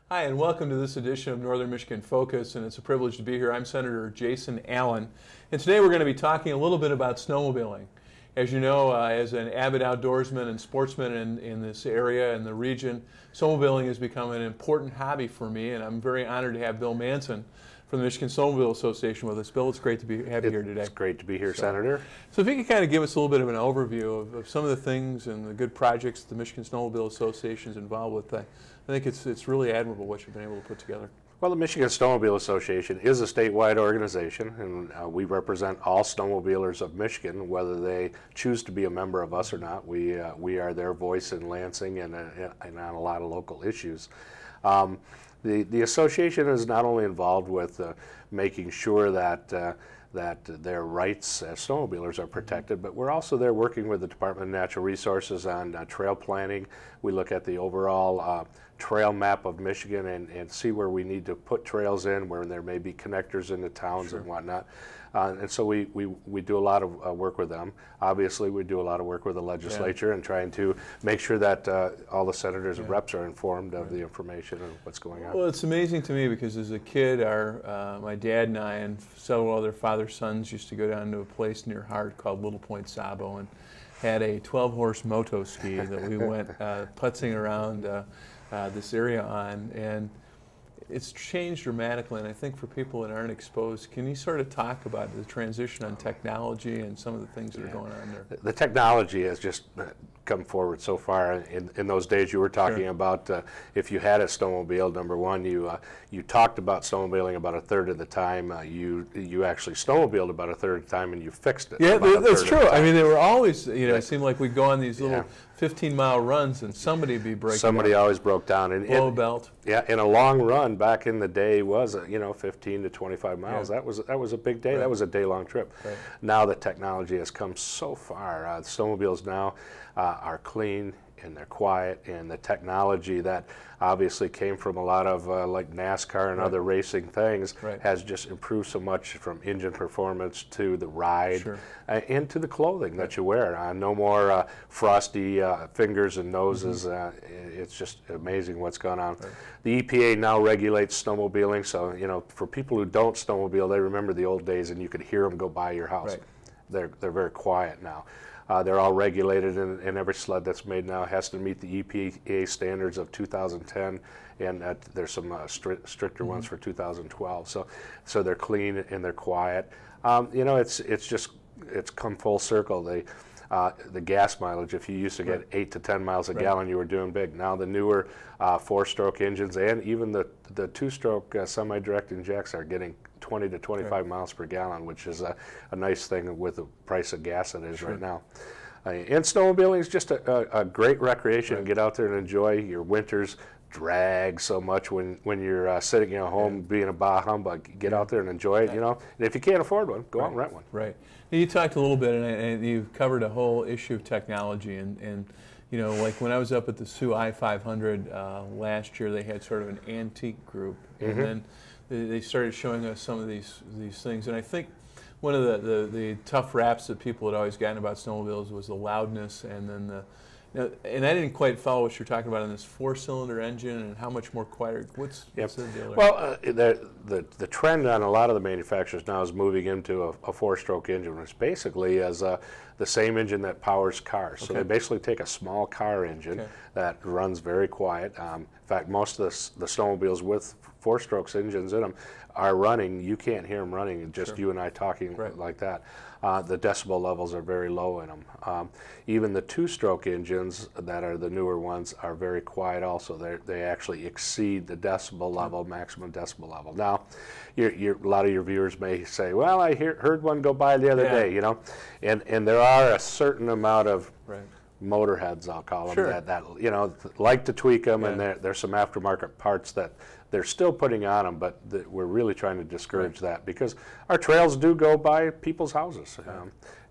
Hi, and welcome to this edition of Northern Michigan Focus, and it's a privilege to be here. I'm Senator Jason Allen, and today we're going to be talking a little bit about snowmobiling. As you know, as an avid outdoorsman and sportsman in this area and the region, snowmobiling has become an important hobby for me, and I'm very honored to have Bill Manson from the Michigan Snowmobile Association with us. Bill, it's great to have you here today. It's great to be here, Senator. So if you could kind of give us a little bit of an overview of some of the things and the good projects the Michigan Snowmobile Association is involved with, I think it's really admirable what you've been able to put together. Well, the Michigan Snowmobile Association is a statewide organization, and we represent all snowmobilers of Michigan, whether they choose to be a member of us or not. We are their voice in Lansing and on a lot of local issues. The association is not only involved with making sure that their rights as snowmobilers are protected, but we're also there working with the Department of Natural Resources on trail planning. We look at the overall trail map of Michigan and see where we need to put trails in, where there may be connectors into towns and whatnot. And so we do a lot of work with them. Obviously, we do a lot of work with the legislature and trying to make sure that all the senators and reps are informed of the information and what's going on. Well, it's amazing to me because as a kid, my dad and I and several other father sons used to go down to a place near Hart called Little Point Sabo and had a 12-horse moto ski that we went putzing around this area on, and it's changed dramatically. And I think for people that aren't exposed, can you sort of talk about the transition on technology and some of the things that are going on there? The technology has just come forward so far. In those days you were talking about, if you had a snowmobile, number one, you talked about snowmobiling about a third of the time. You actually snowmobiled about a third of the time, and you fixed it. Yeah, that's true. I mean, they were always, it seemed like we'd go on these little 15-mile runs and somebody would be breaking Somebody always broke down. And blow a belt. Yeah, and a long run back in the day was 15 to 25 miles. That was a big day. That was a day-long trip. Now the technology has come so far. The snowmobiles now are clean and they're quiet, and the technology that obviously came from a lot of like NASCAR and other racing things has just improved so much, from engine performance to the ride and to the clothing that you wear. No more frosty fingers and noses. It's just amazing what's gone on. The EPA now regulates snowmobiling, so for people who don't snowmobile, they remember the old days and you could hear them go by your house. They're very quiet now. They're all regulated, and every sled that's made now has to meet the EPA standards of 2010, and there's some stricter ones for 2012. So they're clean and they're quiet. It's come full circle. The gas mileage, if you used to get 8 to 10 miles a gallon, you were doing big. Now the newer 4-stroke engines and even the 2-stroke semi-direct injects are getting 20 to 25 miles per gallon, which is a nice thing with the price of gas it is right now. And snowmobiling is just a great recreation. Get out there and enjoy. Your winters drag so much when you're sitting at home being a bah humbug. Get out there and enjoy it, And if you can't afford one, go out and rent one. Right. You talked a little bit, and you covered a whole issue of technology, and like when I was up at the Sioux I-500 last year, they had sort of an antique group, and then they started showing us some of these things, and I think one of the tough raps that people had always gotten about snowmobiles was the loudness, and then and I didn't quite follow what you're talking about in this 4-cylinder engine and how much more quieter. What's the deal there? Well, the trend on a lot of the manufacturers now is moving into a 4-stroke engine, which basically is the same engine that powers cars. So they basically take a small car engine that runs very quiet. In fact, most of the snowmobiles with 4-stroke engines in them are running. You can't hear them running, just you and I talking like that. The decibel levels are very low in them. Even the 2-stroke engines that are the newer ones are very quiet also. They actually exceed the decibel level, maximum decibel level. Now, a lot of your viewers may say, well, I heard one go by the other day, and there are a certain amount of motorheads, I'll call them, that like to tweak them, and there's some aftermarket parts that they're still putting on them, but we're really trying to discourage that, because our trails do go by people's houses.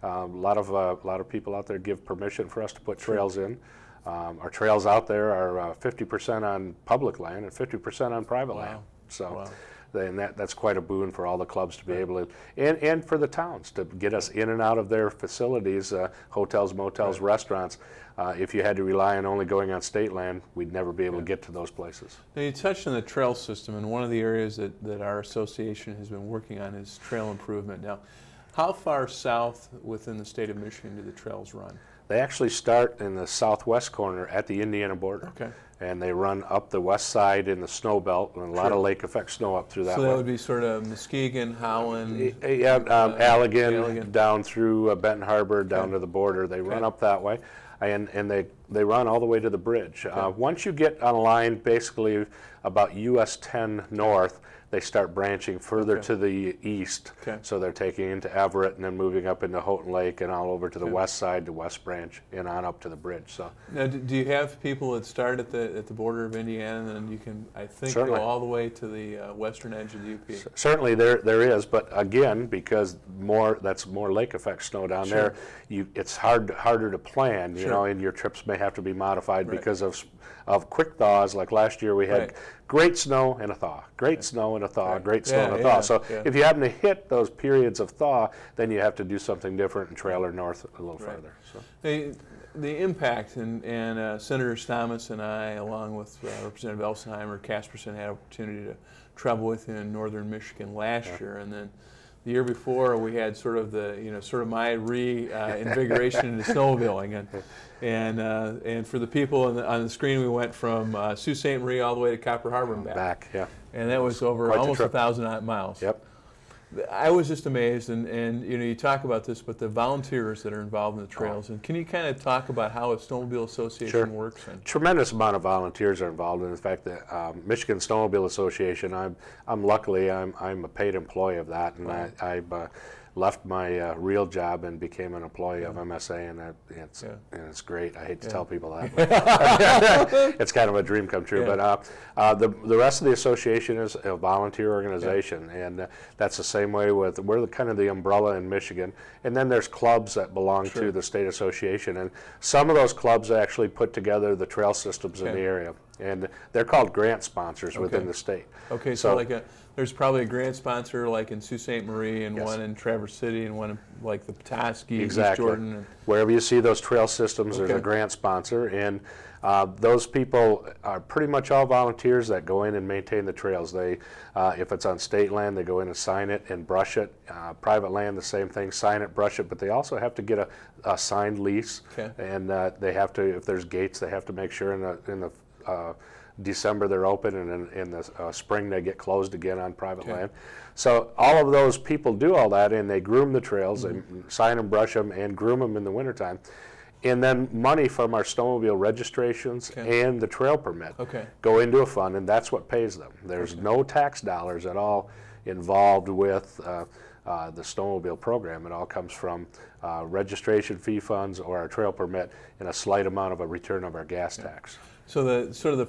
A lot of people out there give permission for us to put trails in. Our trails out there are 50% on public land and 50% on private land. So then that's quite a boon for all the clubs to be able to, and for the towns to get us in and out of their facilities, hotels, motels, restaurants. If you had to rely on only going on state land, we'd never be able to get to those places. Now you touched on the trail system, and one of the areas that our association has been working on is trail improvement. Now, how far south within the state of Michigan do the trails run? They actually start in the southwest corner at the Indiana border. Okay. And they run up the west side in the snow belt, and a lot of lake effect snow up through that way. So that would be sort of Muskegon, Howland, Allegan, down through Benton Harbor, down to the border. They run up that way, and they run all the way to the bridge. Once you get on a line basically about US 10 north, they start branching further to the east. So they're taking into Everett and then moving up into Houghton Lake and all over to the west side, to West Branch, and on up to the bridge. So now, do you have people that start at the border of Indiana, and then you can, I think, go all the way to the western edge of the UP? Certainly there is, but again, because that's more lake effect snow down there, it's harder to plan, you know, and your trips may have to be modified because of quick thaws. Like last year we had great snow and a thaw, great snow and a thaw, great snow and a thaw. So if you happen to hit those periods of thaw, then you have to do something different and trailer north a little further. So. The impact, and Senator Thomas and I, along with Representative Elsenheimer, Casperson, had opportunity to travel with you in northern Michigan last year, and then the year before we had sort of my reinvigoration into snowmobiling, and for the people on the screen, we went from Sault Ste. Marie all the way to Copper Harbor and back. And that was over almost 1,000 miles. I was just amazed, and you talk about this, but the volunteers that are involved in the trails, and can you kind of talk about how a snowmobile association works? Tremendous amount of volunteers are involved. In fact, the Michigan Snowmobile Association, I'm luckily I'm a paid employee of that, and I left my real job and became an employee of MSA, and it's great. I hate to tell people that, but it's kind of a dream come true. But the rest of the association is a volunteer organization, and that's the same way we're kind of the umbrella in Michigan. And then there's clubs that belong to the state association, and some of those clubs actually put together the trail systems in the area, and they're called grant sponsors within the state. So like there's probably a grant sponsor like in Sault Ste. Marie, and one in Traverse City, and one in like the Petoskey, East Jordan. Wherever you see those trail systems, there's a grant sponsor, and those people are pretty much all volunteers that go in and maintain the trails. They, if it's on state land, they go in and sign it and brush it. Private land, the same thing, sign it, brush it, but they also have to get a signed lease, and they have to, if there's gates, they have to make sure in the December they're open, and in the spring they get closed again on private land. So all of those people do all that, and they groom the trails, they sign them, brush them, and groom them in the wintertime. And then money from our snowmobile registrations and the trail permit go into a fund, and that's what pays them. There's no tax dollars at all involved with the snowmobile program. It all comes from registration fee funds or our trail permit, and a slight amount of a return of our gas tax. So the